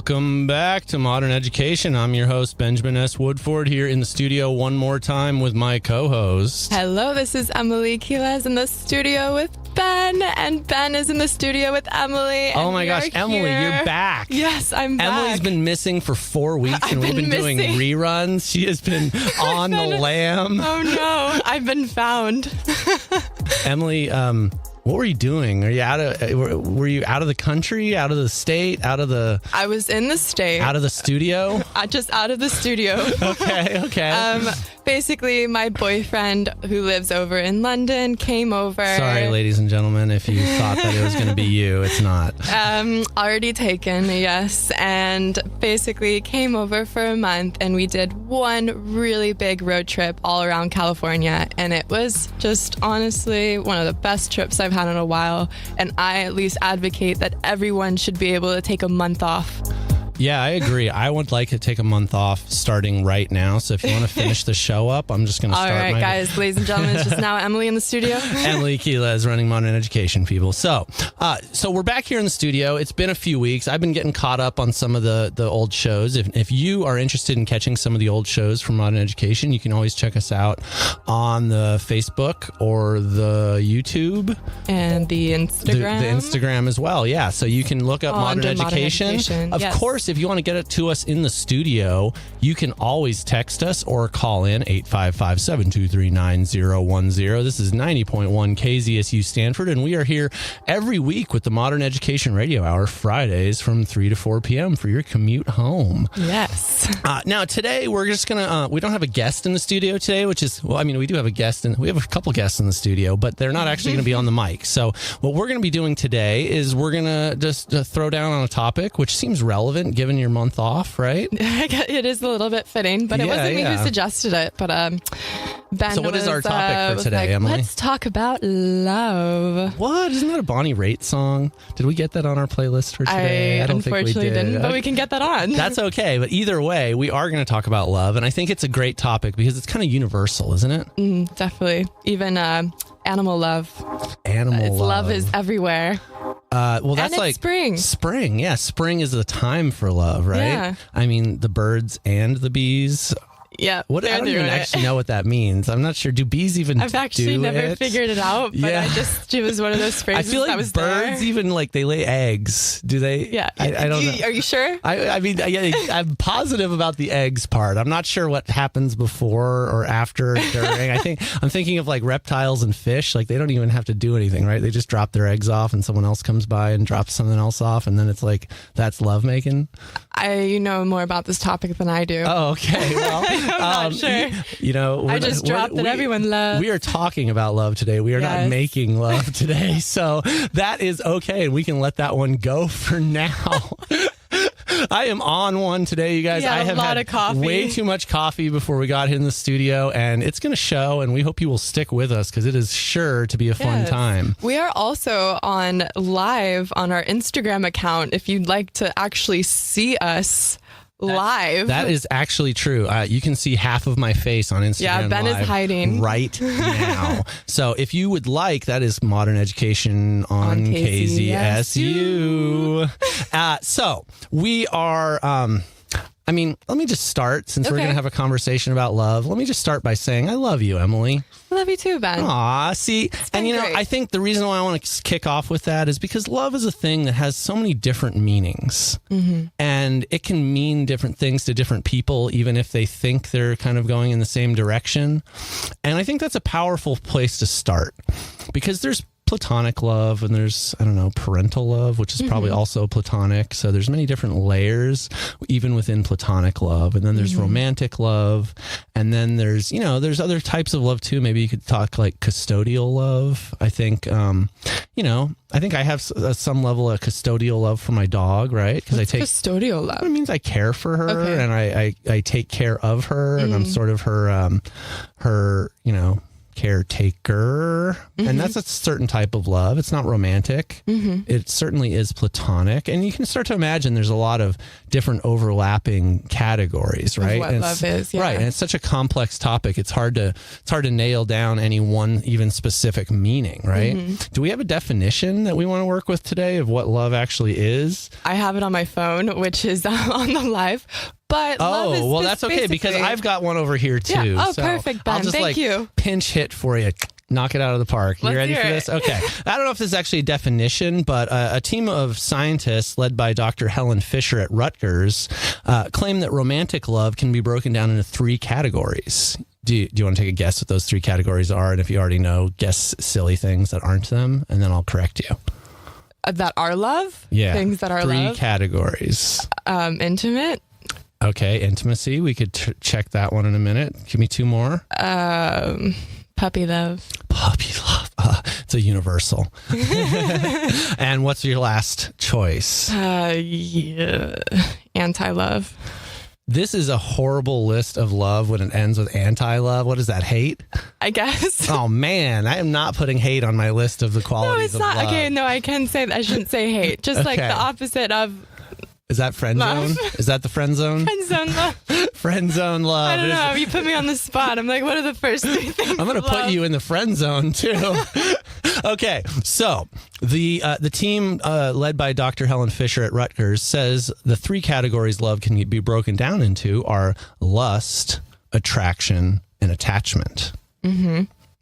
Welcome back to Modern Education. I'm your host, Benjamin S. Woodford, here in the studio one more time with my co-host. Hello, this is Emily Quiles in the studio with Ben, and Ben is in the studio with Emily. Oh my gosh, Emily, you're back. Yes, I'm back. Emily's been missing for 4 weeks, and we've been doing reruns. She has been on the lam. Oh no, I've been found. Emily, what were you doing? Were you out of the country, out of the state, I was in the state. Out of the studio? Just out of the studio. Okay. Basically, my boyfriend who lives over in London came over. Sorry, ladies and gentlemen, if you thought that it was going to be you, it's not. Already taken, yes. And basically came over for a month, and we did one really big road trip all around California. And it was just honestly one of the best trips I've had in a while. And I at least advocate that everyone should be able to take a month off. Yeah, I agree. I would like to take a month off starting right now. So if you want to finish the show up, I'm just going to start. All right, guys, ladies and gentlemen, it's just now Emily in the studio. Emily Quiles running Modern Education, people. So we're back here in the studio. It's been a few weeks. I've been getting caught up on some of the old shows. If you are interested in catching some of the old shows from Modern Education, you can always check us out on the Facebook or the YouTube. And the Instagram. The Instagram as well, yeah. So you can look up Modern Education. Of course, if you want to get it to us in the studio, you can always text us or call in 855-723-9010. This is 90.1 KZSU Stanford, and we are here every week with the Modern Education Radio Hour, Fridays from 3 to 4 p.m. for your commute home. Yes. Now, today, we're just going to, we don't have a guest in the studio today, which is, well, I mean, we do have a guest, and we have a couple guests in the studio, but they're not actually going to be on the mic. So what we're going to be doing today is we're going to just throw down on a topic, which seems relevant given your month off, right? It is a little bit fitting, but it wasn't me who suggested it. But Ben. So what is our topic for today, Emily? Let's talk about love. What? Isn't that a Bonnie Raitt song? Did we get that on our playlist for today? I don't unfortunately think we didn't, but we can get that on. That's okay. But either way, we are going to talk about love, and I think it's a great topic because it's kind of universal, isn't it? Definitely. Even animal love. Love is everywhere. Well, that's like spring. Spring, yeah. Spring is the time for love, right? Yeah. I mean, the birds and the bees. Yeah. I don't even actually know what that means. I'm not sure. Do bees even I've actually never figured it out, but it was one of those phrases I feel like that was birds there. even they lay eggs. Do they? Yeah. I don't know. Are you sure? I mean, I'm positive about the eggs part. I'm not sure what happens before or after, during. I'm thinking of like reptiles and fish. Like they don't even have to do anything, right? They just drop their eggs off and someone else comes by and drops something else off. And then it's like, that's lovemaking. You know more about this topic than I do. Oh, okay. Well, I'm not sure. I just dropped that everyone loves. We are talking about love today. We are not making love today. So that is okay. And we can let that one go for now. I am on one today, you guys. I have had way too much coffee before we got here in the studio, and it's going to show, and we hope you will stick with us because it is sure to be a fun time. We are also on live on our Instagram account if you'd like to actually see us live. That is actually true. You can see half of my face on Instagram. Yeah, Ben is hiding right now. So if you would like, that is Modern Education on KZSU. So we are. Let me just start, since we're going to have a conversation about love. Let me just start by saying I love you, Emily. I love you too, Ben. Aw, see, and great. I think the reason why I want to kick off with that is because love is a thing that has so many different meanings. And it can mean different things to different people, even if they think they're kind of going in the same direction. And I think that's a powerful place to start, because there's platonic love and there's, parental love, which is probably also platonic. So there's many different layers even within platonic love. And then there's romantic love. And then there's other types of love too. Maybe you could talk like custodial love. I think, I think I have some level of custodial love for my dog, right? Because custodial love. It means I care for her and I take care of her and I'm sort of her caretaker. And that's a certain type of love. It's not romantic. It certainly is platonic. And you can start to imagine there's a lot of different overlapping categories, right? Of what love is, yeah. Right. And it's such a complex topic. It's hard to nail down any one even specific meaning, right? Do we have a definition that we want to work with today of what love actually is? I have it on my phone, which is on the live. But love is well, that's okay because I've got one over here too. Yeah. Oh, so perfect, Ben. I'll just Thank you. Pinch hit for you. Knock it out of the park. You Let's ready hear for it. this? Okay. I don't know if this is actually a definition, but a team of scientists led by Dr. Helen Fisher at Rutgers claim that romantic love can be broken down into 3 categories. Do you want to take a guess what those 3 categories are? And if you already know, guess silly things that aren't them, and then I'll correct you. That are love? Yeah. Things that are 3 love? categories. Intimate? Okay, intimacy. We could check that one in a minute. Give me 2 more. Puppy love. Puppy love. It's a universal. And what's your last choice? Yeah. Anti-love. This is a horrible list of love when it ends with anti-love. What is that, hate? I guess. Oh, man. I am not putting hate on my list of the No, qualities it's not. of love. Okay, no, I can say that. I shouldn't say hate. Just like Okay. the opposite of Is that friend Love. zone? Is that the friend zone? friend zone love. Friend zone love. I don't know. You put me on the spot. I'm like, what are the first 3 things? I'm going to put you in the friend zone too. Okay, so the team led by Dr. Helen Fisher at Rutgers says the 3 categories love can be broken down into are lust, attraction, and attachment.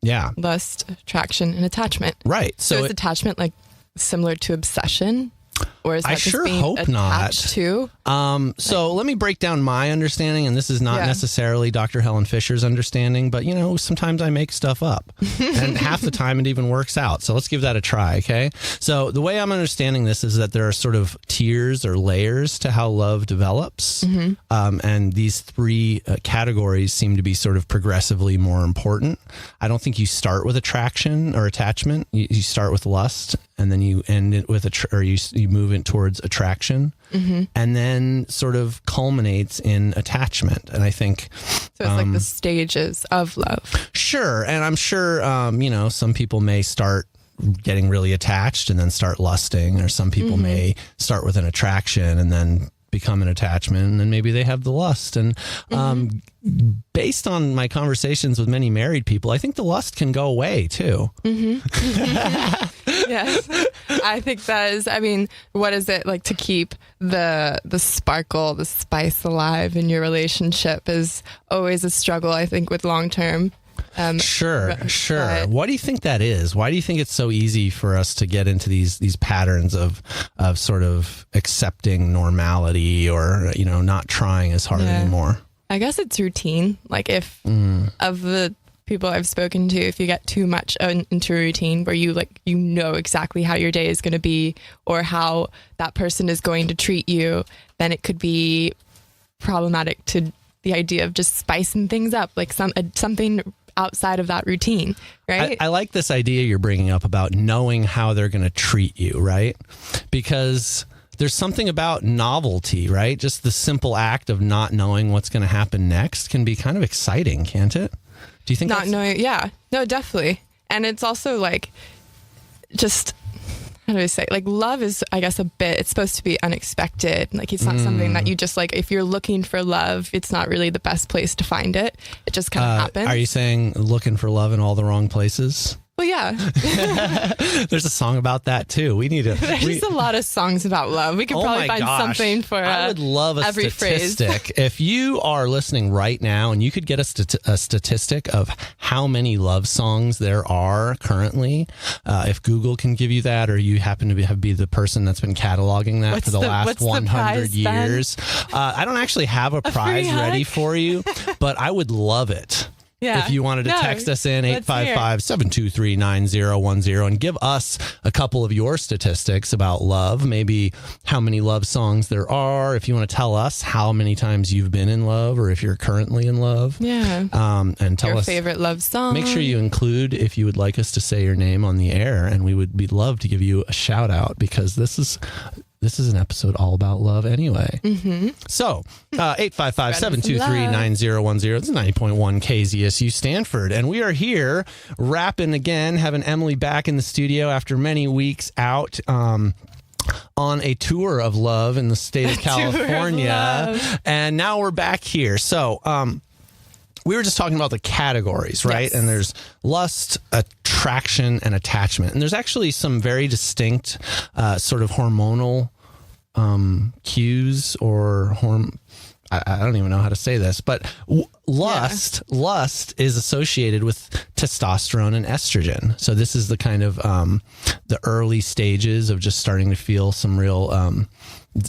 Yeah. Lust, attraction, and attachment. Right. So is attachment like similar to obsession? Or is that I just sure being hope not. attached to? So let me break down my understanding, and this is not necessarily Dr. Helen Fisher's understanding, but sometimes I make stuff up, and half the time it even works out. So let's give that a try, okay? So the way I'm understanding this is that there are sort of tiers or layers to how love develops, and these 3 categories seem to be sort of progressively more important. I don't think you start with attraction or attachment. You start with lust, and then you end it with you move it towards attraction, and then sort of culminates in attachment. And I think So it's like the stages of love. Sure, and I'm sure some people may start getting really attached and then start lusting, or some people may start with an attraction and then become an attachment, and then maybe they have the lust. And based on my conversations with many married people, I think the lust can go away too. Yes. I think that is, what is it like to keep the sparkle, the spice alive in your relationship is always a struggle, I think, with long-term. Sure. What do you think that is? Why do you think it's so easy for us to get into these patterns of sort of accepting normality or, not trying as hard anymore? I guess it's routine. Like if of the people I've spoken to, if you get too much into a routine where you know exactly how your day is going to be or how that person is going to treat you, then it could be problematic to the idea of just spicing things up, like something outside of that routine, right? I like this idea you're bringing up about knowing how they're going to treat you, right? Because there's something about novelty, right? Just the simple act of not knowing what's going to happen next can be kind of exciting, can't it? Do you think not knowing? Yeah, no, definitely. And it's also like, just, how do I say? Like love is, I guess, it's supposed to be unexpected. Like it's not something that you just like, if you're looking for love, it's not really the best place to find it. It just kind of happens. Are you saying looking for love in all the wrong places? Well, yeah. There's a song about that too. We need to. There's a lot of songs about love. We could probably find something for I would love a every statistic. phrase. If you are listening right now and you could get a statistic of how many love songs there are currently, if Google can give you that, or you happen to be the person that's been cataloging that for the last 100 years. I don't actually have a prize ready for you, but I would love it. Yeah. If you wanted to text us in 855-723-9010 and give us a couple of your statistics about love, maybe how many love songs there are, if you want to tell us how many times you've been in love or if you're currently in love. Yeah. And tell your us favorite love song. Make sure you include if you would like us to say your name on the air, and we would love to give you a shout out because this is this is an episode all about love anyway. So, 855-723-9010. It's 90.1 KZSU Stanford. And we are here rapping again, having Emily back in the studio after many weeks out on a tour of love in the state of California. And now we're back here. So, we were just talking about the categories, right? Yes. And there's lust, attraction, and attachment. And there's actually some very distinct sort of hormonal cues or I don't even know how to say this, but lust is associated with testosterone and estrogen. So this is the kind of the early stages of just starting to feel some real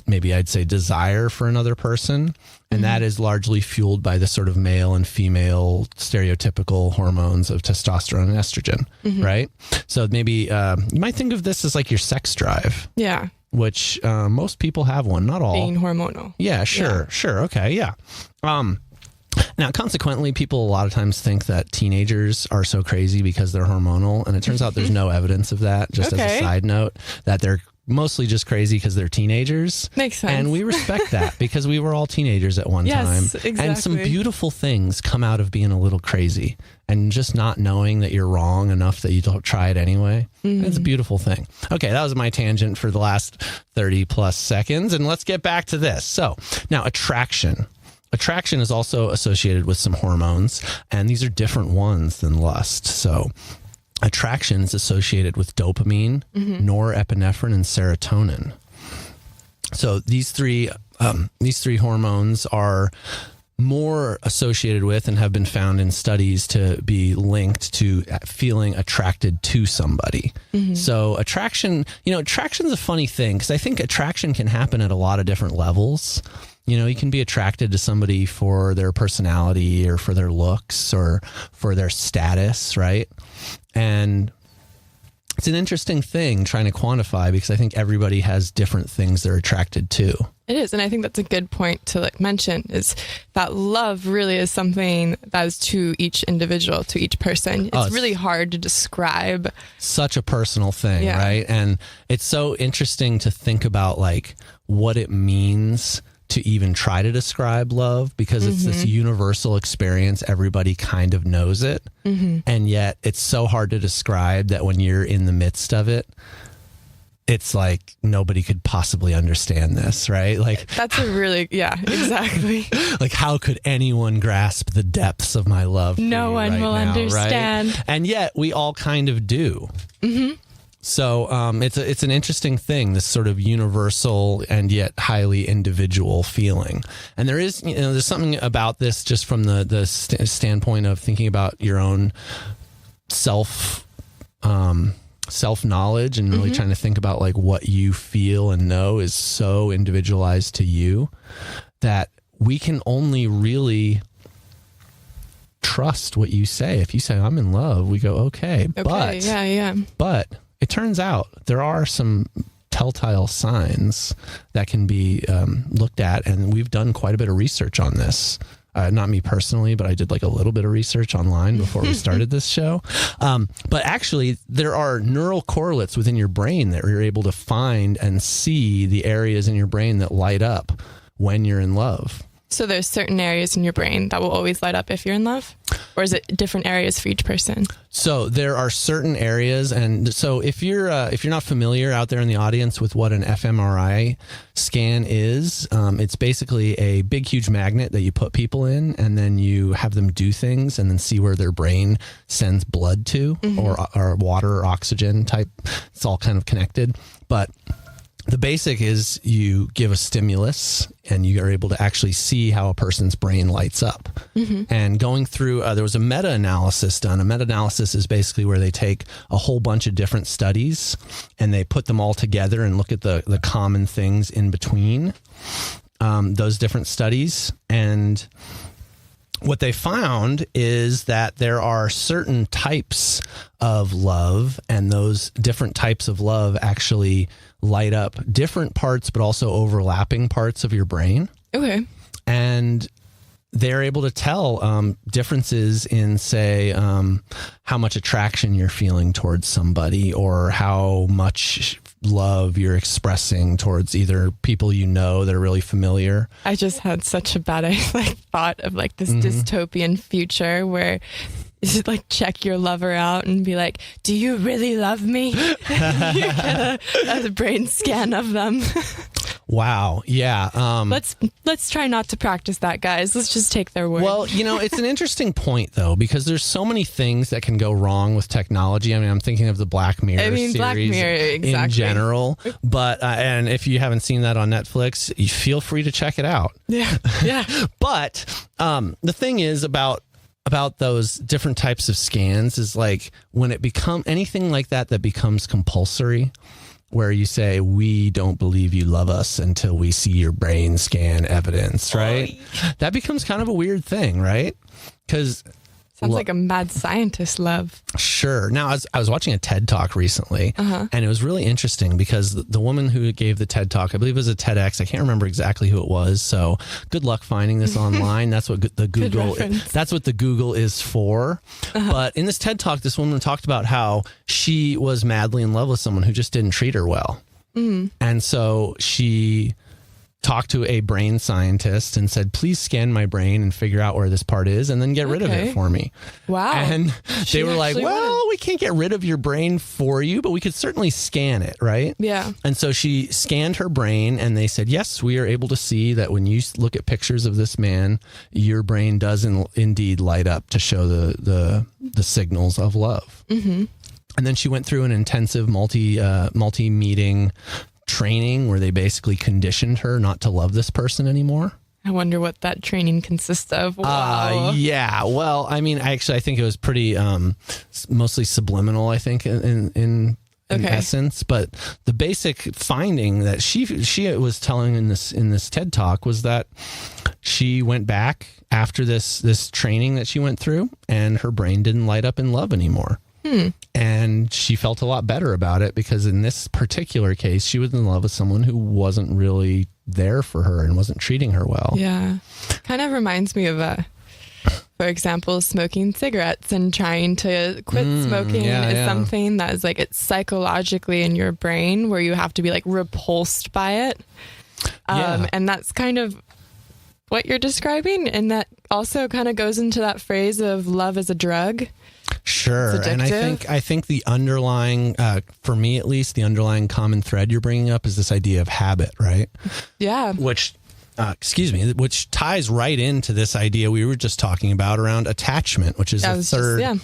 maybe I'd say desire for another person. And that is largely fueled by the sort of male and female stereotypical hormones of testosterone and estrogen, right? So maybe you might think of this as like your sex drive. Yeah. Which most people have one, not all. Being hormonal. Yeah, sure. Okay, yeah. Now, consequently, people a lot of times think that teenagers are so crazy because they're hormonal. And it turns out there's no evidence of that, just as a side note, that they're mostly just crazy because they're teenagers. Makes sense. And we respect that because we were all teenagers at one time. Exactly. And some beautiful things come out of being a little crazy and just not knowing that you're wrong enough that you don't try it anyway. It's a beautiful thing. Okay, that was my tangent for the last 30 plus seconds. And let's get back to this. So now attraction. Attraction is also associated with some hormones, and these are different ones than lust. So attraction is associated with dopamine, norepinephrine, and serotonin. So these three hormones are more associated with and have been found in studies to be linked to feeling attracted to somebody. So attraction is a funny thing because I think attraction can happen at a lot of different levels. You know, you can be attracted to somebody for their personality or for their looks or for their status, right? And it's an interesting thing trying to quantify because I think everybody has different things they're attracted to. It is. And I think that's a good point to mention is that love really is something that is to each individual, to each person. It's really hard to describe. Such a personal thing, right? And it's so interesting to think about like what it means to even try to describe love because it's this universal experience. Everybody kind of knows it. And yet it's so hard to describe that when you're in the midst of it, it's like nobody could possibly understand this, right? Like that's a really, exactly. Like how could anyone grasp the depths of my love? No one will understand. Right? And yet we all kind of do. So it's an interesting thing, this sort of universal and yet highly individual feeling. And there is, there's something about this just from the standpoint of thinking about your own self-knowledge and really trying to think about like what you feel and know is so individualized to you that we can only really trust what you say. If you say, I'm in love, we go, okay. But it turns out there are some telltale signs that can be looked at. And we've done quite a bit of research on this. Not me personally, but I did like a little bit of research online before we started this show. But actually, there are neural correlates within your brain that you're able to find and see the areas in your brain that light up when you're in love. So there's certain areas in your brain that will always light up if you're in love? Or is it different areas for each person? So there are certain areas. And so if you're not familiar out there in the audience with what an fMRI scan is, it's basically a big, huge magnet that you put people in and then you have them do things and then see where their brain sends blood to or water or oxygen type. It's all kind of connected. But the basic is you give a stimulus and you are able to actually see how a person's brain lights up. And going through, there was a meta-analysis done. A meta-analysis is basically where they take a whole bunch of different studies and they put them all together and look at the common things in between those different studies. And what they found is that there are certain types of love, and those different types of love actually light up different parts, but also overlapping parts of your brain. Okay. And they're able to tell differences in, say, how much attraction you're feeling towards somebody or how much love you're expressing towards either people you know that are really familiar? I just had such a bad thought of like this dystopian future where you should like check your lover out and be like, do you really love me? You get a brain scan of them. Wow. Yeah. Let's try not to practice that, guys. Let's just take their word. Well, it's an interesting point though, because there's so many things that can go wrong with technology. I mean, I'm thinking of the Black Mirror series Black Mirror, exactly. in general, but and if you haven't seen that on Netflix, you feel free to check it out. Yeah. Yeah. But the thing is about those different types of scans is like when it become anything like that becomes compulsory, where you say, we don't believe you love us until we see your brain scan evidence, right? That becomes kind of a weird thing, right? Because sounds like a mad scientist love. Sure. Now, I was watching a TED Talk recently, and it was really interesting because the woman who gave the TED Talk, I believe it was a TEDx. I can't remember exactly who it was. So good luck finding this online. That's what the Google is for. But in this TED Talk, this woman talked about how she was madly in love with someone who just didn't treat her well. And so she talked to a brain scientist and said, please scan my brain and figure out where this part is and then get rid of it for me. Wow. And they were like, well, we can't get rid of your brain for you, but we could certainly scan it, right? Yeah. And so she scanned her brain and they said, yes, we are able to see that when you look at pictures of this man, your brain does indeed light up to show the signals of love. And then she went through an intensive multi-meeting training where they basically conditioned her not to love this person anymore. I wonder what that training consists of. Wow. Yeah. Well, I mean, I think it was pretty mostly subliminal, I think, in essence. But the basic finding that she was telling in this TED Talk was that she went back after this training that she went through and her brain didn't light up in love anymore. And she felt a lot better about it because in this particular case, she was in love with someone who wasn't really there for her and wasn't treating her well. Yeah. Kind of reminds me of, for example, smoking cigarettes and trying to quit smoking is something that is like it's psychologically in your brain where you have to be like repulsed by it. And that's kind of what you're describing. And that also kind of goes into that phrase of love as a drug. Sure. And I think the underlying, for me at least, the underlying common thread you're bringing up is this idea of habit, right? Yeah. Which ties right into this idea we were just talking about around attachment, which is the third.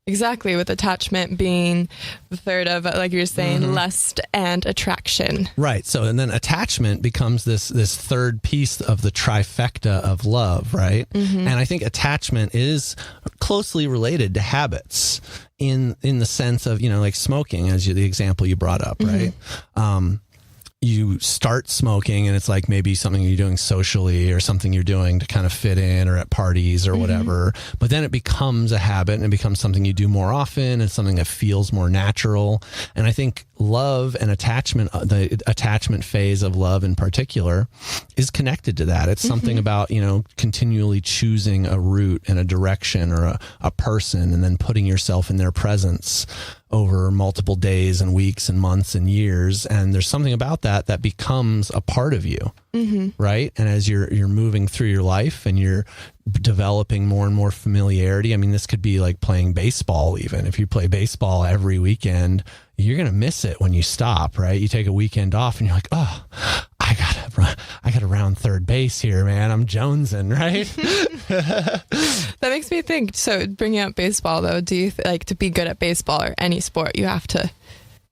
Exactly, with attachment being the third of, like you were saying, lust and attraction. Right. So, and then attachment becomes this third piece of the trifecta of love, right? And I think attachment is closely related to habits in the sense of, like smoking, as the example you brought up, right? You start smoking and it's like maybe something you're doing socially or something you're doing to kind of fit in or at parties or whatever. But then it becomes a habit and it becomes something you do more often and something that feels more natural. And I think love and attachment, the attachment phase of love in particular, is connected to that. It's something about, continually choosing a route and a direction or a person and then putting yourself in their presence over multiple days and weeks and months and years. And there's something about that becomes a part of you, right? And as you're moving through your life and you're developing more and more familiarity, I mean, this could be like playing baseball even. If you play baseball every weekend, you're going to miss it when you stop, right? You take a weekend off and you're like, oh, I gotta round third base here, man. I'm jonesing, right? That makes me think. So bringing up baseball though, do you like to be good at baseball or any sport, you have to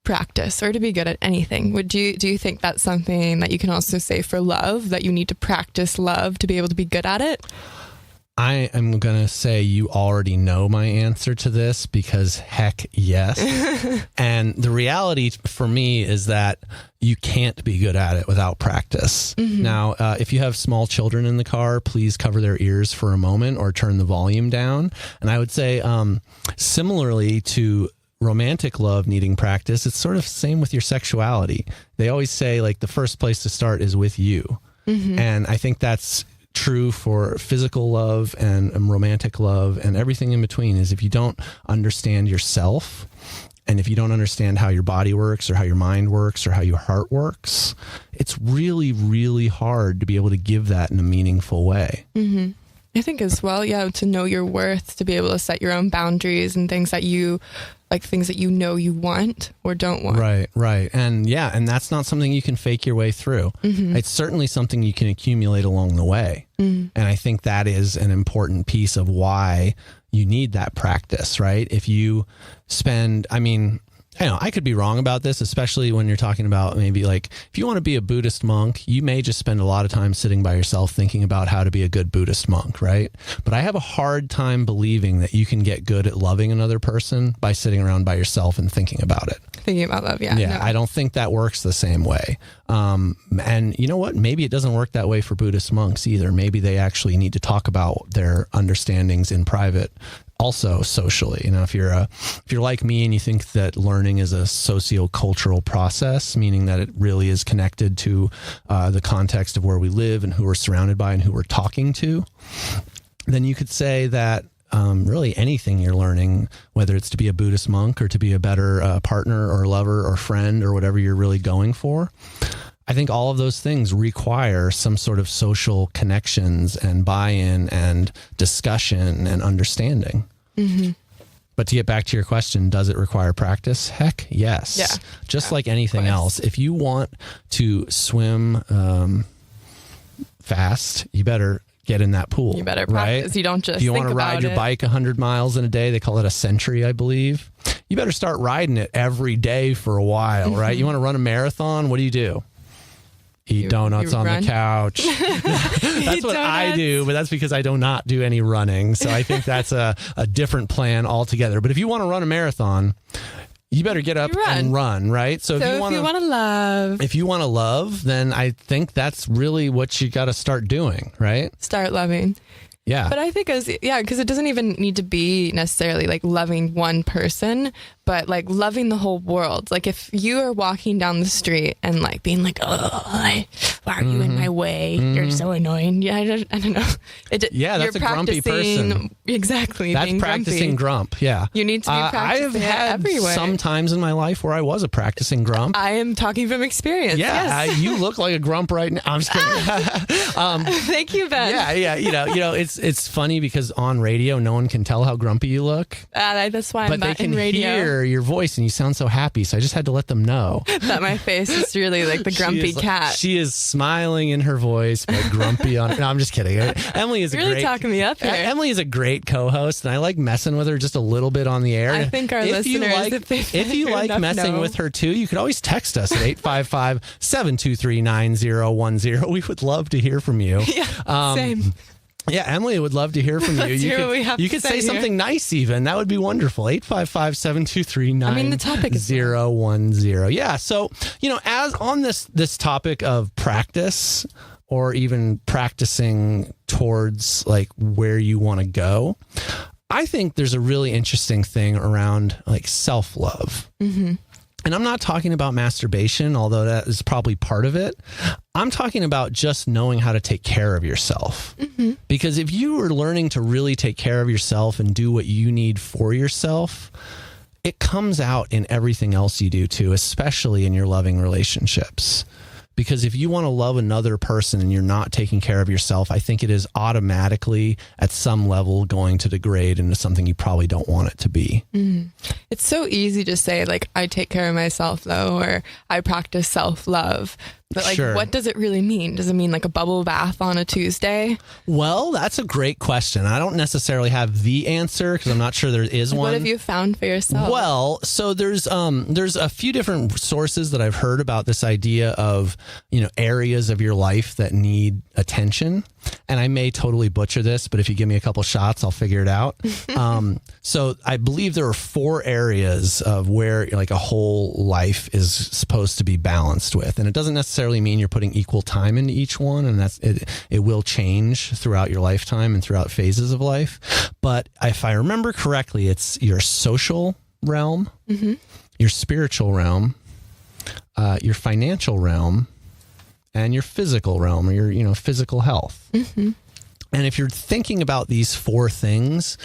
practice, or to be good at anything? Do you think that's something that you can also say for love, that you need to practice love to be able to be good at it? I am going to say you already know my answer to this because heck yes. And the reality for me is that you can't be good at it without practice. Now, if you have small children in the car, please cover their ears for a moment or turn the volume down. And I would say similarly to romantic love needing practice, it's sort of the same with your sexuality. They always say like the first place to start is with you. And I think that's true for physical love and romantic love and everything in between. Is if you don't understand yourself And if you don't understand how your body works or how your mind works or how your heart works, it's really, really hard to be able to give that in a meaningful way. Mm-hmm. I think as well, to know your worth, to be able to set your own boundaries and things that you you want or don't want. Right. And that's not something you can fake your way through. Mm-hmm. It's certainly something you can accumulate along the way. Mm-hmm. And I think that is an important piece of why you need that practice, right? If you spend, I could be wrong about this, especially when you're talking about maybe like if you want to be a Buddhist monk, you may just spend a lot of time sitting by yourself thinking about how to be a good Buddhist monk, right? But I have a hard time believing that you can get good at loving another person by sitting around by yourself and thinking about it. Thinking about love, Yeah, no. I don't think that works the same way. And you know what? Maybe it doesn't work that way for Buddhist monks either. Maybe they actually need to talk about their understandings in private. Also socially, if you're like me and you think that learning is a socio-cultural process, meaning that it really is connected to the context of where we live and who we're surrounded by and who we're talking to, then you could say that really anything you're learning, whether it's to be a Buddhist monk or to be a better partner or lover or friend or whatever you're really going for, I think all of those things require some sort of social connections and buy-in and discussion and understanding. Mm-hmm. But to get back to your question, does it require practice? Heck, yes. Yeah. Just like anything else. If you want to swim fast, you better get in that pool. You better practice. Right? You don't just if you think want to ride your bike 100 miles in a day, they call it a century, I believe. You better start riding it every day for a while, right? You want to run a marathon? What do? Eat donuts on the couch. That's what I do, but that's because I do not do any running. So I think that's a different plan altogether. But if you want to run a marathon, you better get up and run, right? So if you want to love, then I think that's really what you got to start doing, right? Start loving. Yeah. But I think because it doesn't even need to be necessarily like loving one person, but like loving the whole world. Like if you are walking down the street and like being like, why are you in my way? Mm-hmm. You're so annoying. Yeah, I don't know. That's a grumpy person. Exactly. That's practicing grump. Yeah. You need to be practicing everywhere. Some times in my life where I was a practicing grump. I am talking from experience. Yeah. Yes. You look like a grump right now. I'm just kidding. Thank you, Ben. Yeah. It's funny because on radio, no one can tell how grumpy you look. That's why I'm not in radio. But they can hear your voice and you sound so happy. So I just had to let them know that my face is really like the grumpy cat. She is smiling in her voice, but grumpy on it. No, I'm just kidding. Emily is really talking me up here. Emily is a great co-host, and I like messing with her just a little bit on the air. I think our listeners, if you like messing with her too, you could always text us at 855-723-9010. We would love to hear from you. Yeah, same. Yeah, Emily would love to hear from you. You could say something nice even. That would be wonderful. 855-723-9010. The topic is 010. Yeah, so, as on this topic of practice or even practicing towards like where you want to go, I think there's a really interesting thing around like self-love. Mm-hmm. And I'm not talking about masturbation, although that is probably part of it. I'm talking about just knowing how to take care of yourself. Mm-hmm. Because if you are learning to really take care of yourself and do what you need for yourself, it comes out in everything else you do too, especially in your loving relationships. Because if you want to love another person and you're not taking care of yourself, I think it is automatically at some level going to degrade into something you probably don't want it to be. Mm. It's so easy to say like, I take care of myself though, or I practice self-love. But like, What does it really mean? Does it mean like a bubble bath on a Tuesday? Well, that's a great question. I don't necessarily have the answer because I'm not sure there is one. What have you found for yourself? Well, so there's a few different sources that I've heard about this idea of, areas of your life that need attention. And I may totally butcher this, but if you give me a couple shots, I'll figure it out. So I believe there are 4 areas of where like a whole life is supposed to be balanced with. And it doesn't necessarily mean you're putting equal time into each one. And that's it. It will change throughout your lifetime and throughout phases of life. But if I remember correctly, it's your social realm, mm-hmm. your spiritual realm, your financial realm, and your physical realm, or your, physical health. Mm-hmm. And if you're thinking about these 4 things,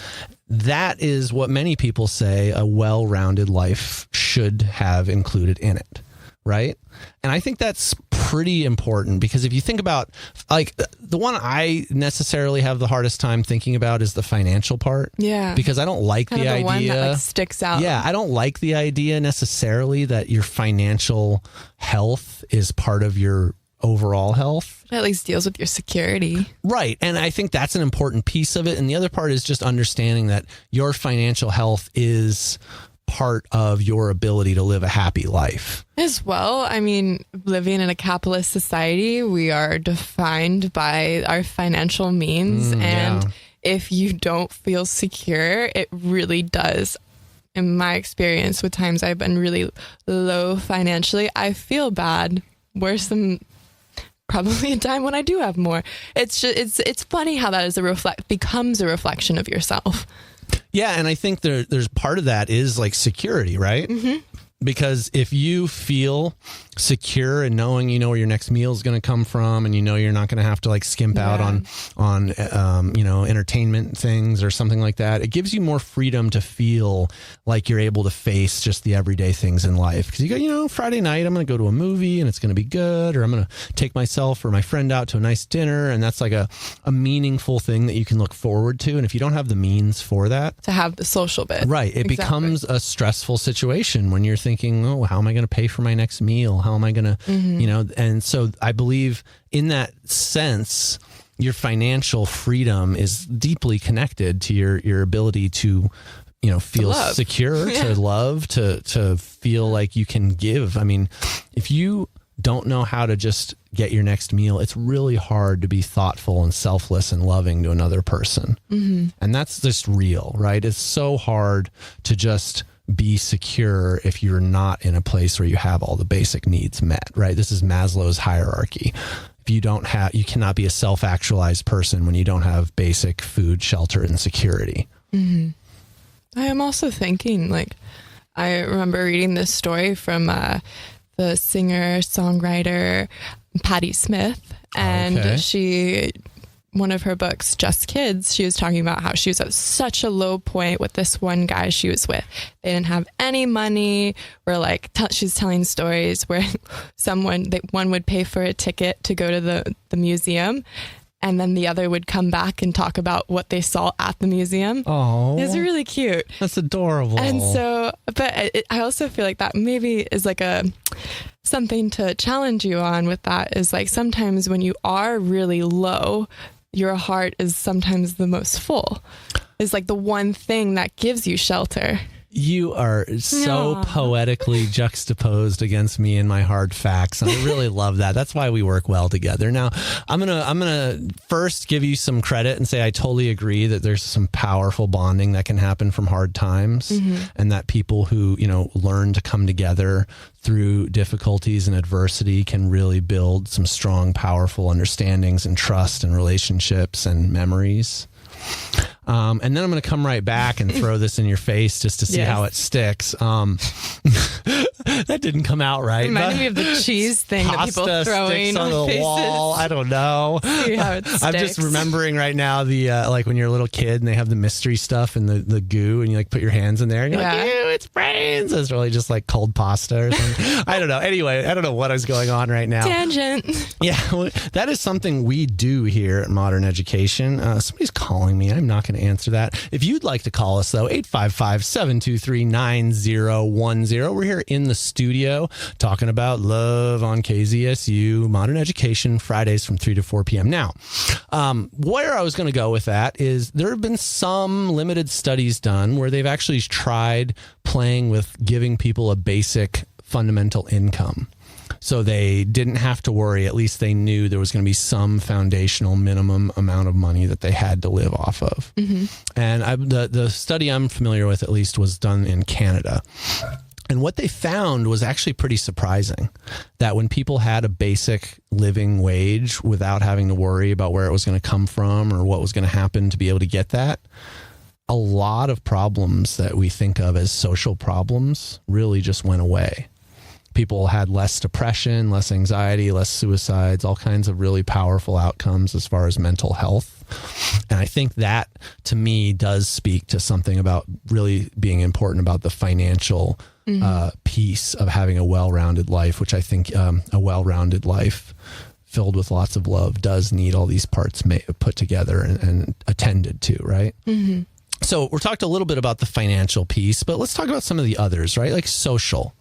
that is what many people say a well-rounded life should have included in it, right? And I think that's pretty important, because if you think about, like, the one I necessarily have the hardest time thinking about is the financial part. Yeah. Because I don't like the idea. One that, like, sticks out. Yeah, I don't like the idea necessarily that your financial health is part of your overall health. It at least deals with your security. Right. And I think that's an important piece of it. And the other part is just understanding that your financial health is part of your ability to live a happy life. As well, I mean, living in a capitalist society, we are defined by our financial means. And if you don't feel secure, it really does. In my experience, with times I've been really low financially, I feel bad. Worse than probably a time when I do have more. It's just, it's funny how that is becomes a reflection of yourself. Yeah, and I think there's part of that is like security, right? Mm-hmm. Because if you feel secure in knowing you know where your next meal is going to come from, and you know you're not going to have to like skimp out on entertainment things or something like that, it gives you more freedom to feel like you're able to face just the everyday things in life. Because you go, Friday night I'm going to go to a movie and it's going to be good, or I'm going to take myself or my friend out to a nice dinner, and that's like a meaningful thing that you can look forward to. And if you don't have the means for that, to have the social bit, right, it becomes a stressful situation when you're thinking, oh, how am I going to pay for my next meal? How am I going to, and so I believe in that sense, your financial freedom is deeply connected to your ability to, feel secure, to love, to feel like you can give. I mean, if you don't know how to just get your next meal, it's really hard to be thoughtful and selfless and loving to another person. Mm-hmm. And that's just real, right? It's so hard to just be secure if you're not in a place where you have all the basic needs met, right? This is Maslow's hierarchy. If you cannot be a self-actualized person when you don't have basic food, shelter, and security. Mm-hmm. I am also thinking, I remember reading this story from the singer-songwriter Patti Smith, and one of her books, Just Kids, she was talking about how she was at such a low point with this one guy she was with. They didn't have any money. Where she's telling stories where one would pay for a ticket to go to the museum, and then the other would come back and talk about what they saw at the museum. Oh, it's really cute. That's adorable. And so, but I also feel like that maybe is like something to challenge you on with that is like sometimes when you are really low, your heart is sometimes the most full. It's like the one thing that gives you shelter. You are so poetically juxtaposed against me and my hard facts. And I really love that. That's why we work well together. Now, I'm gonna first give you some credit and say I totally agree that there's some powerful bonding that can happen from hard times, and that people who, learn to come together through difficulties and adversity can really build some strong, powerful understandings and trust and relationships and memories. And then I'm going to come right back and throw this in your face just to see how it sticks. That didn't come out right. Reminded me of the cheese thing that people throwing on the faces. wall. I don't know. See how it sticks. I'm just remembering right now the like when you're a little kid and they have the mystery stuff and the goo and you put your hands in there and you're like, ew, it's brains. It's really just like cold pasta or something. I don't know. Anyway, I don't know what is going on right now. Tangent. Yeah, that is something we do here at Modern Education. Somebody's calling me. I'm not going to answer that. If you'd like to call us, though, 855-723-9010. We're here in the studio talking about love on KZSU Modern Education, Fridays from 3 to 4 p.m. Now, where I was going to go with that is there have been some limited studies done where they've actually tried playing with giving people a basic fundamental income. So they didn't have to worry. At least they knew there was going to be some foundational minimum amount of money that they had to live off of. Mm-hmm. And the study I'm familiar with, at least, was done in Canada. And what they found was actually pretty surprising, that when people had a basic living wage without having to worry about where it was going to come from or what was going to happen to be able to get that, a lot of problems that we think of as social problems really just went away. people had less depression, less anxiety, less suicides, all kinds of really powerful outcomes as far as mental health. And I think that, to me, does speak to something about really being important about the financial piece of having a well-rounded life, which I think a well-rounded life filled with lots of love does need all these parts put together and attended to, right? Mm-hmm. So we're talked a little bit about the financial piece, but let's talk about some of the others, right? Like social,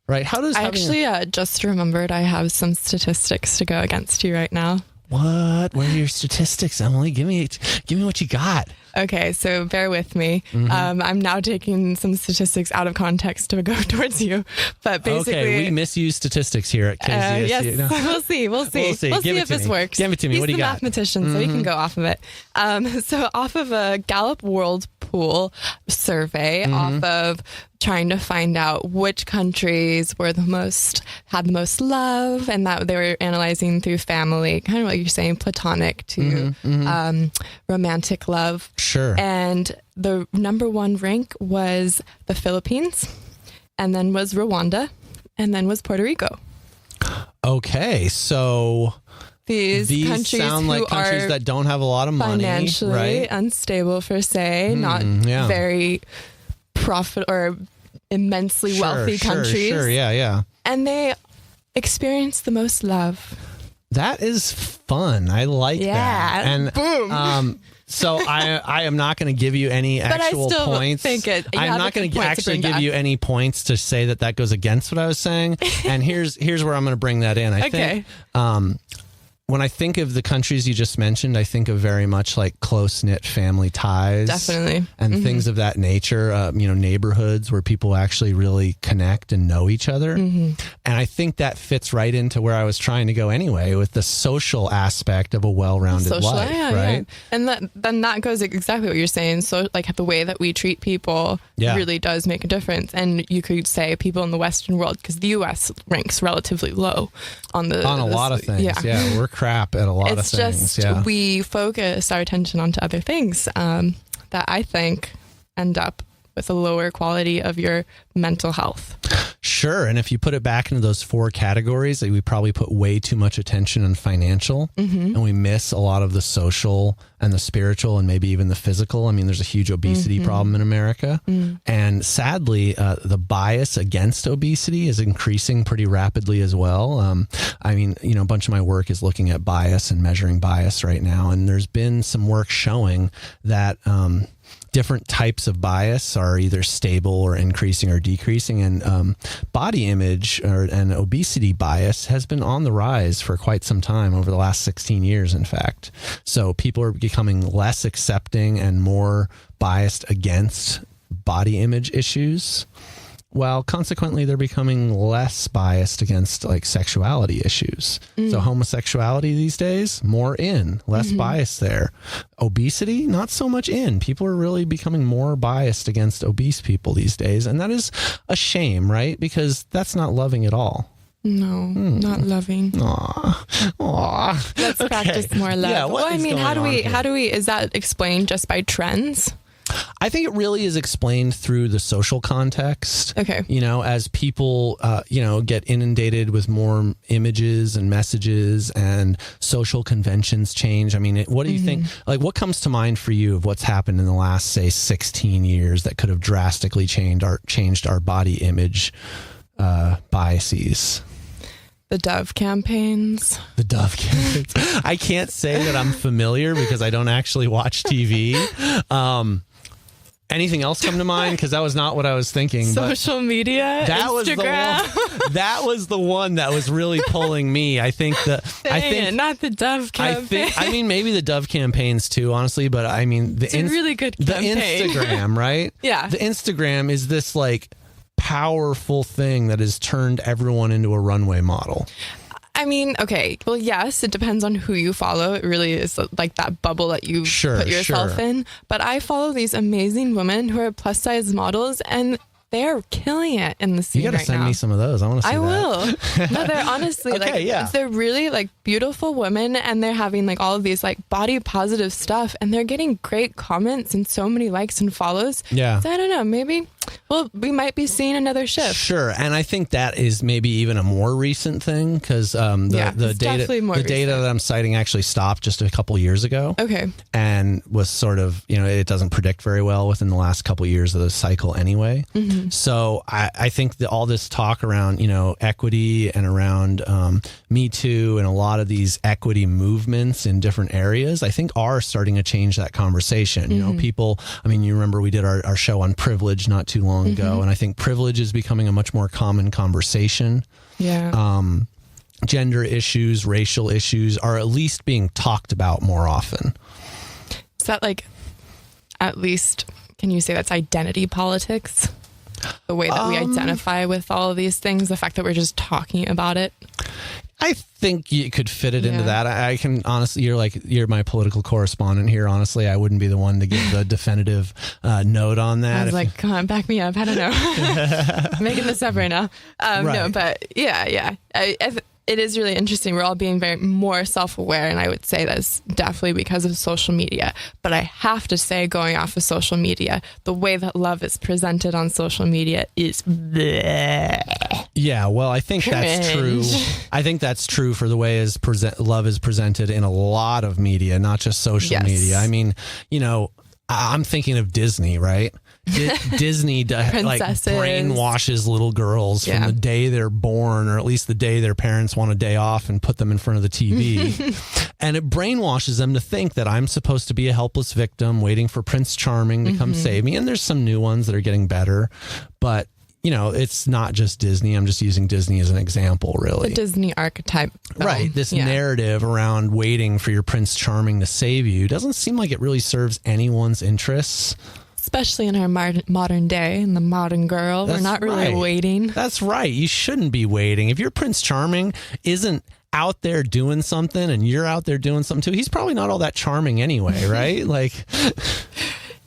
right? How does I actually just remembered I have some statistics to go against you right now. What? Where are your statistics, Emily? Give me what you got. Okay, so bear with me. Mm-hmm. I'm now taking some statistics out of context to go towards you, but basically, okay, we misuse statistics here at KZSU. Yes, no. We'll see. We'll see if this works. Give it to me. He's what do you got? He's the mathematician, so he can go off of it. So off of a Gallup World Pool survey, off of trying to find out which countries had the most love, and that they were analyzing through family, kind of like you're saying, platonic to romantic love. Sure. And the number one rank was the Philippines, and then was Rwanda, and then was Puerto Rico. Okay, so these countries sound like countries that don't have a lot of money, financially right? unstable per se, not very profit or immensely wealthy countries. Sure, yeah. And they experience the most love. That is fun. I like that. And boom. So I am not going to give you any actual points. I'm not going to actually give you any points to say that goes against what I was saying. And here's where I'm going to bring that in. I think when I think of the countries you just mentioned, I think of very much like close-knit family ties. Definitely. And things of that nature, neighborhoods where people actually really connect and know each other. Mm-hmm. And I think that fits right into where I was trying to go anyway, with the social aspect of a well-rounded life, right? Yeah. And then that goes exactly what you're saying. So like the way that we treat people really does make a difference. And you could say people in the Western world, because the U.S. ranks relatively low on a lot of things. Yeah, we're crap at a lot of things. It's just we focus our attention onto other things that I think end up with a lower quality of your mental health. Sure. And if you put it back into those four categories, we probably put way too much attention on financial, and we miss a lot of the social and the spiritual and maybe even the physical. I mean, there's a huge obesity problem in America. And sadly, the bias against obesity is increasing pretty rapidly as well. A bunch of my work is looking at bias and measuring bias right now. And there's been some work showing that different types of bias are either stable or increasing or decreasing. And body image and obesity bias has been on the rise for quite some time, over the last 16 years, in fact. So people are becoming less accepting and more biased against body image issues, while consequently they're becoming less biased against like sexuality issues. So homosexuality these days, more in, less bias there. Obesity, not so much in. People are really becoming more biased against obese people these days. And that is a shame, right? Because that's not loving at all. No, not loving. Aww. Let's practice more love. Yeah, how do we, is that explained just by trends? I think it really is explained through the social context. Okay. As people, get inundated with more images and messages and social conventions change. I mean, what do you think? Like, what comes to mind for you of what's happened in the last, say, 16 years that could have drastically changed our body image biases? The Dove campaigns. I can't say that I'm familiar because I don't actually watch TV. Anything else come to mind? Because that was not what I was thinking. Social media, Instagram. That was the one that was really pulling me. I think not the Dove campaign. Maybe the Dove campaigns too, honestly. But I mean, it's a really good campaign. The Instagram, right? Yeah. The Instagram is this like powerful thing that has turned everyone into a runway model. I mean, okay, well, yes, it depends on who you follow. It really is like that bubble that you put yourself in. But I follow these amazing women who are plus size models, and they're killing it in the scene right now. You got to send me some of those. I want to see that. I will. No, they're honestly they're really like beautiful women, and they're having like all of these like body positive stuff, and they're getting great comments and so many likes and follows. Yeah. So I don't know, maybe Well, we might be seeing another shift. Sure. And I think that is maybe even a more recent thing because the data that I'm citing actually stopped just a couple years ago. Okay. And was sort of, it doesn't predict very well within the last couple years of the cycle anyway. Mm-hmm. So I think that all this talk around, equity and around Me Too and a lot of these equity movements in different areas, I think are starting to change that conversation. Mm-hmm. People, you remember we did our show on privilege not too long ago, and I think privilege is becoming a much more common conversation. Yeah. Gender issues, racial issues are at least being talked about more often. Is that at least, can you say that's identity politics? The way that we identify with all of these things, the fact that we're just talking about it? I think you could fit it into that. I can honestly, you're my political correspondent here. Honestly, I wouldn't be the one to give the definitive note on that. I was like, come on, back me up. I don't know. I'm making this up right now. Right. No, but yeah. It is really interesting. We're all being very more self-aware, and I would say that's definitely because of social media. But I have to say, going off of social media, the way that love is presented on social media is bleh. Yeah, well, I think Cringe. That's true. I think that's true for the way love is presented in a lot of media, not just social media. I'm thinking of Disney, right? Disney brainwashes little girls from the day they're born, or at least the day their parents want a day off and put them in front of the TV. And it brainwashes them to think that I'm supposed to be a helpless victim waiting for Prince Charming to come save me. And there's some new ones that are getting better, but it's not just Disney. I'm just using Disney as an example, really. The Disney archetype. Right. This narrative around waiting for your Prince Charming to save you doesn't seem like it really serves anyone's interests. Especially in our modern day, in the modern girl. We're not really waiting. That's right. You shouldn't be waiting. If your Prince Charming isn't out there doing something and you're out there doing something too, he's probably not all that charming anyway, right?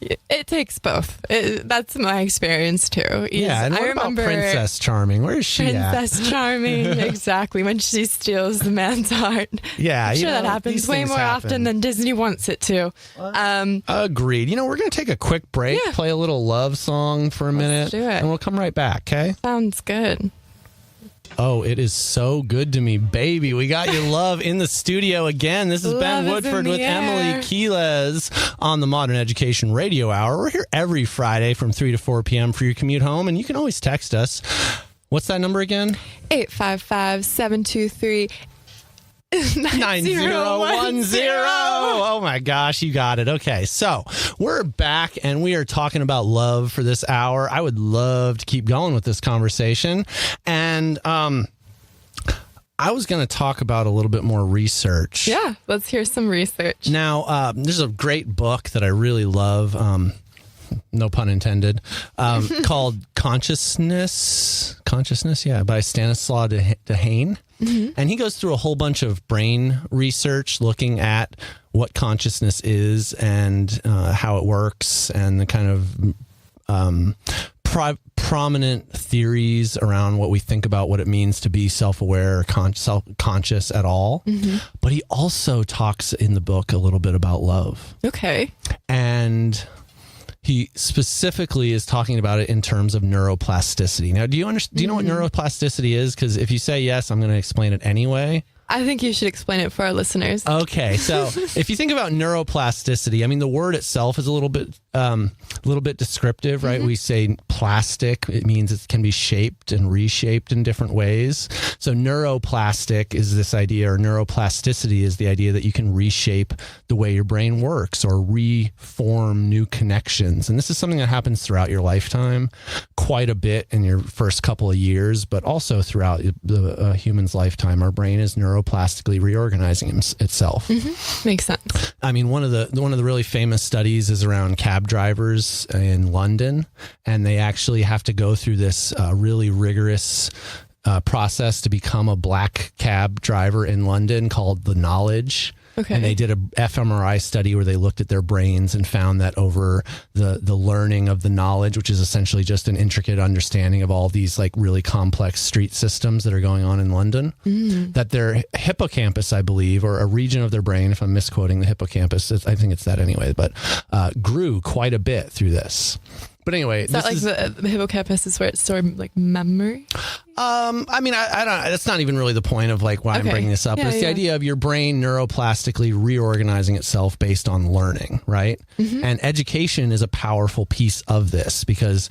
It takes both. That's my experience too. Yeah, and what about Princess Charming? Where is she Princess Charming, exactly. When she steals the man's heart. Yeah, I'm sure that happens way more often than Disney wants it to. Agreed. We're going to take a quick break, play a little love song for a minute, do it. and we'll come right back, okay? Sounds good. Oh, it is so good to me, baby. We got your love in the studio again. This is Ben Woodford with Emily Quiles on the Modern Education Radio Hour. We're here every Friday from 3 to 4 p.m. for your commute home, and you can always text us. What's that number again? 855-723 9010. Oh my gosh, you got it. Okay, so we're back and we are talking about love for this hour. I would love to keep going with this conversation. And I was going to talk about a little bit more research. Yeah, let's hear some research. Now, there's a great book that I really love. No pun intended, called Consciousness, by Stanislaw Dehaene. Mm-hmm. And he goes through a whole bunch of brain research looking at what consciousness is and how it works and the kind of prominent theories around what we think about what it means to be self-aware or conscious at all. Mm-hmm. But he also talks in the book a little bit about love. Okay. And he specifically is talking about it in terms of neuroplasticity. Now, do you know what neuroplasticity is? Because if you say yes, I'm going to explain it anyway. I think you should explain it for our listeners. Okay, so if you think about neuroplasticity, the word itself is a little bit descriptive, right? Mm-hmm. We say plastic; it means it can be shaped and reshaped in different ways. So neuroplastic is this idea, or neuroplasticity is the idea that you can reshape the way your brain works or reform new connections. And this is something that happens throughout your lifetime, quite a bit in your first couple of years, but also throughout the human's lifetime. Our brain is neuroplastically reorganizing itself. Mm-hmm. Makes sense. One of the really famous studies is around cab drivers in London, and they actually have to go through this really rigorous process to become a black cab driver in London called the knowledge. Okay. And they did a fMRI study where they looked at their brains and found that over the learning of the knowledge, which is essentially just an intricate understanding of all these really complex street systems that are going on in London, that their hippocampus, I believe, or a region of their brain, if I'm misquoting the hippocampus, I think it's that anyway, but grew quite a bit through this. But anyway, is that like the hippocampus is where it's stored like memory? I mean, I don't. That's not even really the point of like why I'm bringing this up. But it's the idea of your brain neuroplastically reorganizing itself based on learning, right? Mm-hmm. And education is a powerful piece of this because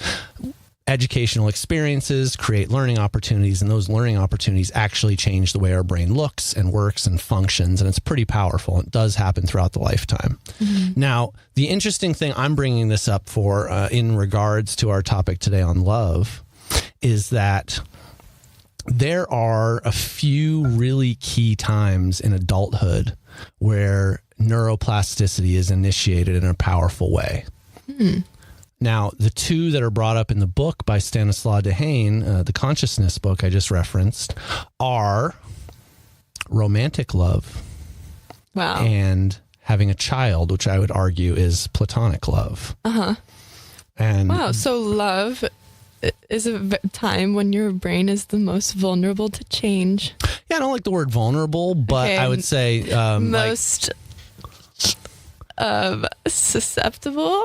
educational experiences create learning opportunities, and those learning opportunities actually change the way our brain looks and works and functions. And it's pretty powerful. It does happen throughout the lifetime. Mm-hmm. Now, the interesting thing I'm bringing this up for in regards to our topic today on love is that there are a few really key times in adulthood where neuroplasticity is initiated in a powerful way. Mm. Now, the two that are brought up in the book by Stanislaw Dehaene, the consciousness book I just referenced, are romantic love and having a child, which I would argue is platonic love. Uh-huh. And so love is a time when your brain is the most vulnerable to change. Yeah, I don't like the word vulnerable, but I would say most susceptible.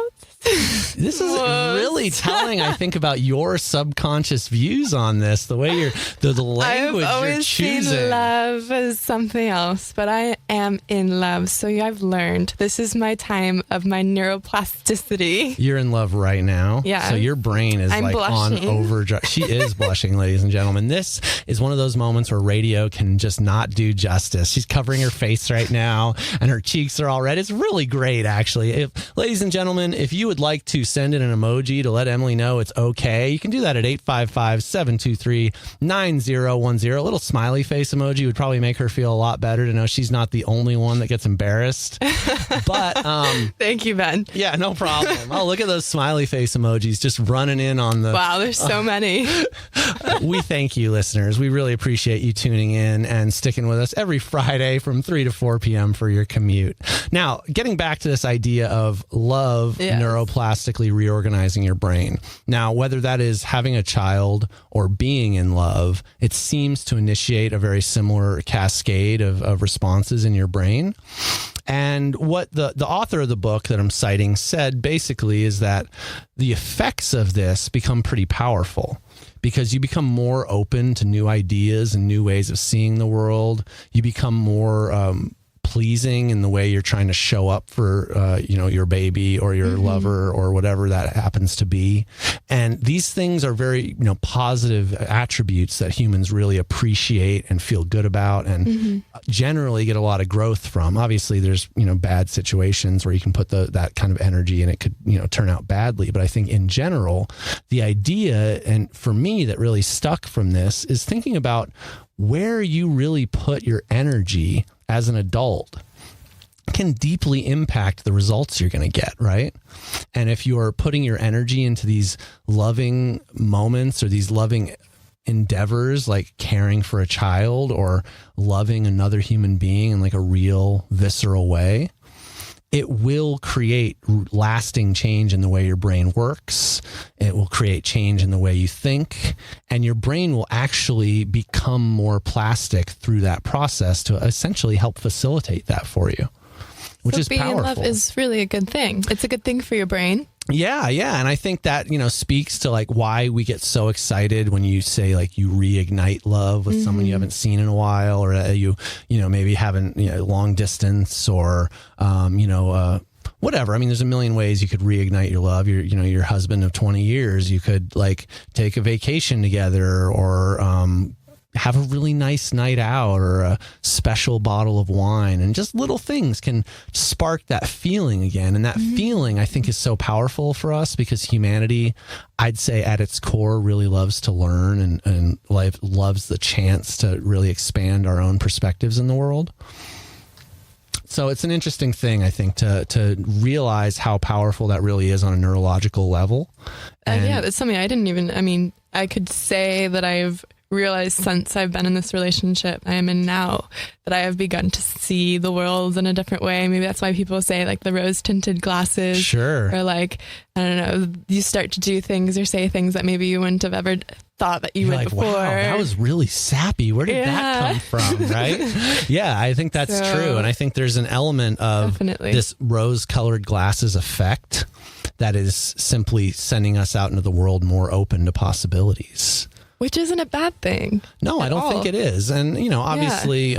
This is really telling, I think, about your subconscious views on this, the way the language I've you're choosing. Seen love as something else, but I am in love. So I've learned this is my time of my neuroplasticity. You're in love right now. Yeah. So your brain is blushing. On overdrive. She is blushing, ladies and gentlemen. This is one of those moments where radio can just not do justice. She's covering her face right now and her cheeks are all red. It's really great, actually. Ladies and gentlemen, if you would like to send in an emoji to let Emily know it's okay, you can do that at 855-723-9010. A little smiley face emoji would probably make her feel a lot better to know she's not the only one that gets embarrassed. But thank you, Ben. Yeah, no problem. Oh, look at those smiley face emojis just running in on the... Wow, there's so many. We thank you, listeners. We really appreciate you tuning in and sticking with us every Friday from 3 to 4 p.m. for your commute. Now, getting back to this idea of love, neuroplastically reorganizing your brain. Now, whether that is having a child or being in love, it seems to initiate a very similar cascade of responses in your brain. And what the author of the book that I'm citing said basically is that the effects of this become pretty powerful because you become more open to new ideas and new ways of seeing the world. You become more pleasing in the way you're trying to show up for, your baby or your lover or whatever that happens to be. And these things are very, positive attributes that humans really appreciate and feel good about and generally get a lot of growth from. Obviously, there's, bad situations where you can put that kind of energy and it could, turn out badly. But I think in general, the idea, and for me, that really stuck from this is thinking about where you really put your energy as an adult can deeply impact the results you're going to get, right? And if you're putting your energy into these loving moments or these loving endeavors like caring for a child or loving another human being in like a real visceral way, it will create lasting change in the way your brain works. It will create change in the way you think, and your brain will actually become more plastic through that process to essentially help facilitate that for you, which is powerful. Being in love is really a good thing. It's a good thing for your brain. Yeah. And I think that, speaks to like why we get so excited when you say like you reignite love with someone you haven't seen in a while, or you maybe haven't, long distance or, whatever. I mean, there's a million ways you could reignite your love. Your husband of 20 years, you could like take a vacation together or, have a really nice night out or a special bottle of wine, and just little things can spark that feeling again. And that feeling, I think, is so powerful for us because humanity, I'd say at its core, really loves to learn and life loves the chance to really expand our own perspectives in the world. So it's an interesting thing, I think, to realize how powerful that really is on a neurological level. And it's something I could say that I've realized since I've been in this relationship I am in now, that I have begun to see the world in a different way. Maybe that's why people say like the rose tinted glasses. Sure. Or like, I don't know, you start to do things or say things that maybe you wouldn't have ever thought that you would before. Wow, that was really sappy. Where did that come from? Right? Yeah, I think that's true. And I think there's an element of this rose colored glasses effect that is simply sending us out into the world more open to possibilities. Which isn't a bad thing. No, I don't think it is. And, obviously,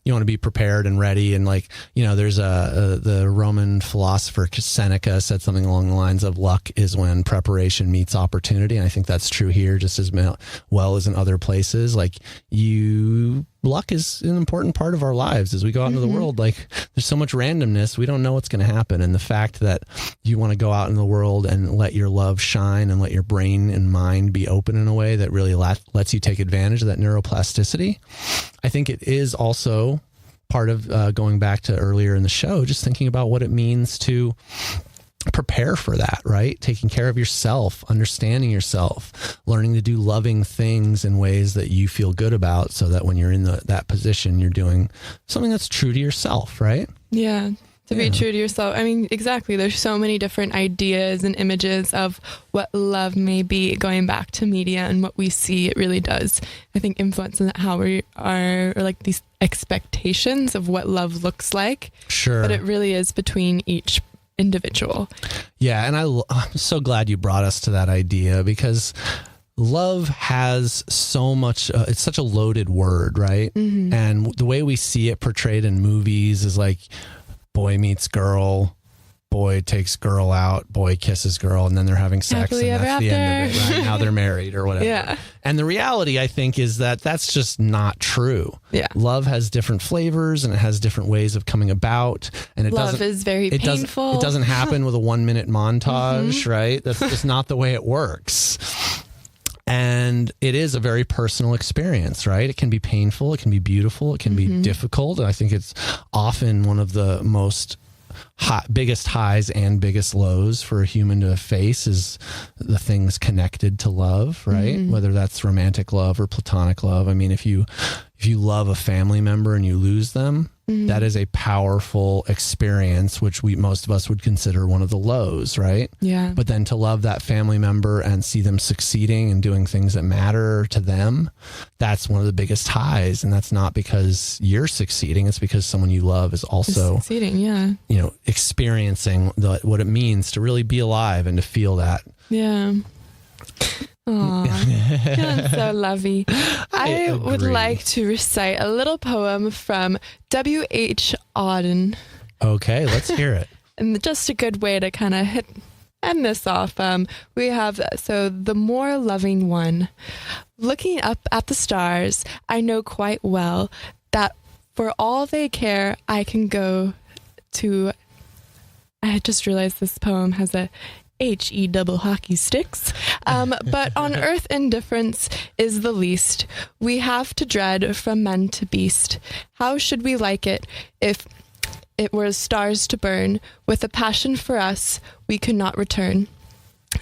you want to be prepared and ready. And there's the Roman philosopher Seneca said something along the lines of luck is when preparation meets opportunity. And I think that's true here just as well as in other places. Luck is an important part of our lives as we go out into the world. There's so much randomness. We don't know what's going to happen. And the fact that you want to go out in the world and let your love shine and let your brain and mind be open in a way that really lets you take advantage of that neuroplasticity. I think it is also part of going back to earlier in the show, just thinking about what it means to prepare for that, right? Taking care of yourself, understanding yourself, learning to do loving things in ways that you feel good about so that when you're in that position, you're doing something that's true to yourself, right? Yeah. To be true to yourself. I mean, exactly. There's so many different ideas and images of what love may be going back to media and what we see. It really does, I think, influence in how we are, or these expectations of what love looks like. Sure. But it really is between each individual. Yeah. And I'm so glad you brought us to that idea because love has so much, it's such a loaded word, right? Mm-hmm. And the way we see it portrayed in movies is boy meets girl, boy takes girl out, boy kisses girl, and then they're having sex, happily and that's the end of it, right? Now they're married or whatever. Yeah. And the reality, I think, is that that's just not true. Yeah. Love has different flavors and it has different ways of coming about. And love is very painful. It doesn't happen with a 1-minute montage, right? That's just not the way it works. And it is a very personal experience, right? It can be painful. It can be beautiful. It can be difficult. And I think it's often one of the most biggest highs and biggest lows for a human to face is the things connected to love, right? Whether that's romantic love or platonic love. I mean, if you love a family member and you lose them, that is a powerful experience, which most of us would consider one of the lows, right? Yeah. But then to love that family member and see them succeeding and doing things that matter to them, that's one of the biggest highs. And that's not because you're succeeding. It's because someone you love is also succeeding, yeah. Experiencing what it means to really be alive and to feel that. Yeah. Aww, you're so lovey. I would like to recite a little poem from W.H. Auden. Okay, let's hear it. And just a good way to kind of end this off. We have, the more loving one. Looking up at the stars, I know quite well that for all they care, I can go to... I had just realized this poem has a H-E double hockey sticks. But on earth indifference is the least we have to dread from men to beast. How should we like it if it were stars to burn with a passion for us we could not return?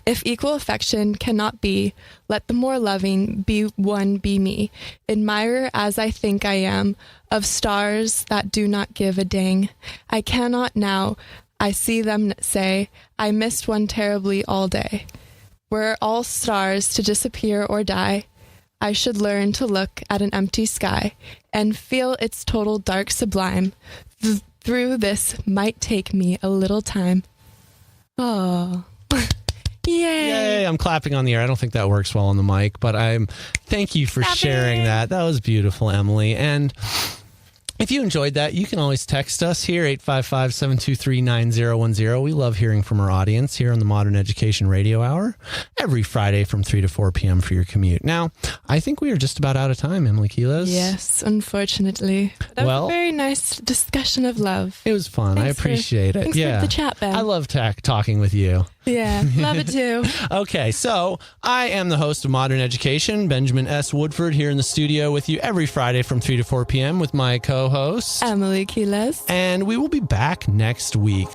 If equal affection cannot be, let the more loving be me. Admirer as I think I am of stars that do not give a dang. I cannot now I see them say, I missed one terribly all day. Were all stars to disappear or die, I should learn to look at an empty sky and feel its total dark sublime. Through this might take me a little time. Oh, yay. Yay. I'm clapping on the air. I don't think that works well on the mic, but thank you for sharing that. That was beautiful, Emily. And if you enjoyed that, you can always text us here, 855-723-9010. We love hearing from our audience here on the Modern Education Radio Hour every Friday from 3 to 4 p.m. for your commute. Now, I think we are just about out of time, Emily Quiles. Yes, unfortunately. That was a very nice discussion of love. It was fun. I appreciate it. Thanks for the chat, Ben. I love talking with you. Yeah, love it too. Okay, so I am the host of Modern Education, Benjamin S. Woodford, here in the studio with you every Friday from 3 to 4 p.m. with my co-host, Emily Quiles. And we will be back next week.